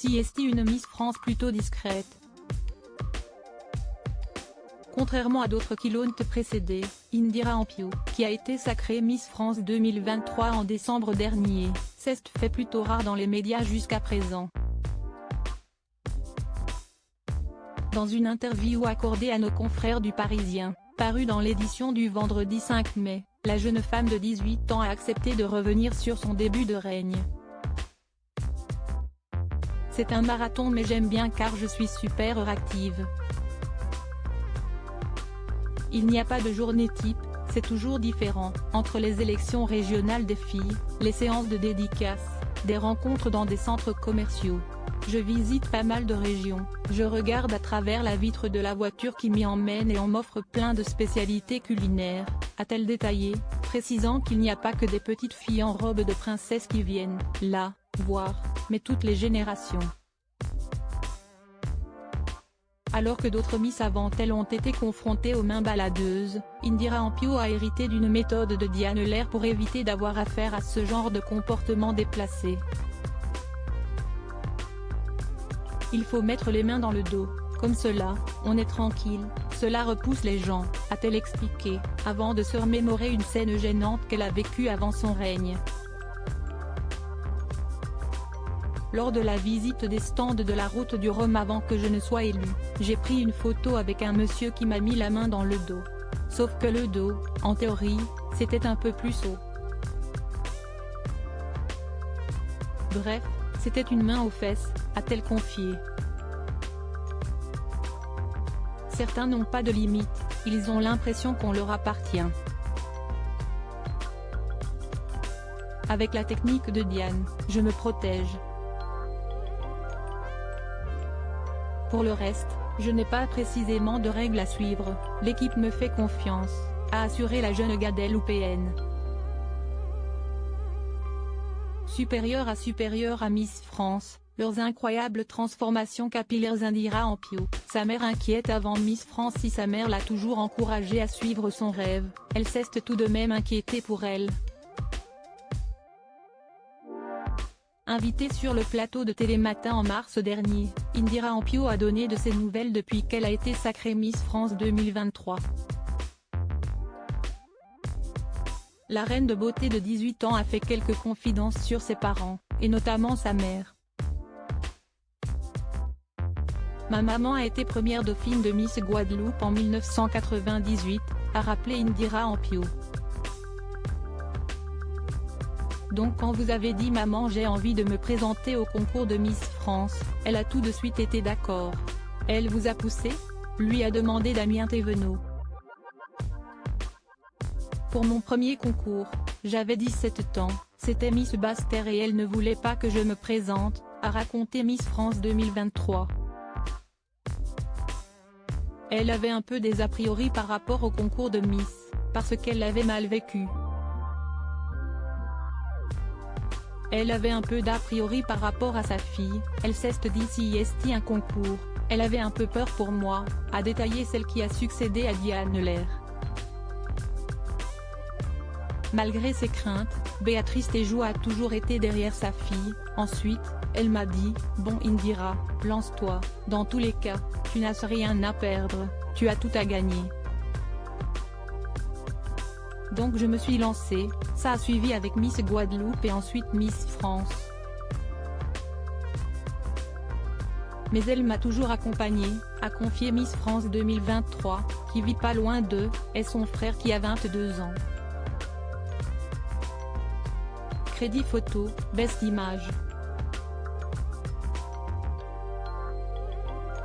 DCST, une Miss France plutôt discrète. Contrairement à d'autres qui l'ont précédée, Indira Ampio, qui a été sacrée Miss France 2023 en décembre dernier, c'est fait plutôt rare dans les médias jusqu'à présent. Dans une interview accordée à nos confrères du Parisien, parue dans l'édition du vendredi 5 mai, la jeune femme de 18 ans a accepté de revenir sur son début de règne. C'est un marathon mais j'aime bien car je suis super active. Il n'y a pas de journée type, c'est toujours différent, entre les élections régionales des filles, les séances de dédicaces, des rencontres dans des centres commerciaux. Je visite pas mal de régions, je regarde à travers la vitre de la voiture qui m'y emmène et on m'offre plein de spécialités culinaires, a-t-elle détaillé, précisant qu'il n'y a pas que des petites filles en robe de princesse qui viennent, là, voir, mais toutes les générations. Alors que d'autres Miss avant elles ont été confrontées aux mains baladeuses, Indira Ampio a hérité d'une méthode de Diane Lair pour éviter d'avoir affaire à ce genre de comportement déplacé. Il faut mettre les mains dans le dos, comme cela, on est tranquille, cela repousse les gens, a-t-elle expliqué, avant de se remémorer une scène gênante qu'elle a vécue avant son règne. Lors de la visite des stands de la route du Rhum avant que je ne sois élue, j'ai pris une photo avec un monsieur qui m'a mis la main dans le dos. Sauf que le dos, en théorie, c'était un peu plus haut. Bref, c'était une main aux fesses, a-t-elle confié. Certains n'ont pas de limite, ils ont l'impression qu'on leur appartient. Avec la technique de Diane, je me protège. Pour le reste, je n'ai pas précisément de règles à suivre, l'équipe me fait confiance, a assuré la jeune Guadeloupéenne. Supérieure à Miss France, leurs incroyables transformations capillaires. Indira Ampio, sa mère inquiète avant Miss France si sa mère l'a toujours encouragée à suivre son rêve, elle s'est tout de même inquiétée pour elle. Invitée sur le plateau de Télématin en mars dernier, Indira Ampio a donné de ses nouvelles depuis qu'elle a été sacrée Miss France 2023. La reine de beauté de 18 ans a fait quelques confidences sur ses parents, et notamment sa mère. Ma maman a été première dauphine de Miss Guadeloupe en 1998, a rappelé Indira Ampio. Donc quand vous avez dit maman j'ai envie de me présenter au concours de Miss France, elle a tout de suite été d'accord. Elle vous a poussé ? Lui a demandé Damien Thévenot. Pour mon premier concours, j'avais 17 ans, c'était Miss Basse-Terre et elle ne voulait pas que je me présente, a raconté Miss France 2023. Elle avait un peu des a priori par rapport au concours de Miss, parce qu'elle l'avait mal vécu. Elle avait un peu d'a priori par rapport à sa fille, elle s'est dit un concours, elle avait un peu peur pour moi, a détaillé celle qui a succédé à Diane Lair. Malgré ses craintes, Béatrice Téjou a toujours été derrière sa fille. Ensuite, elle m'a dit, bon Indira, lance-toi, dans tous les cas, tu n'as rien à perdre, tu as tout à gagner. Donc je me suis lancée, ça a suivi avec Miss Guadeloupe et ensuite Miss France. Mais elle m'a toujours accompagnée, a confié Miss France 2023, qui vit pas loin d'eux, et son frère qui a 22 ans. Crédit photo, Best Image.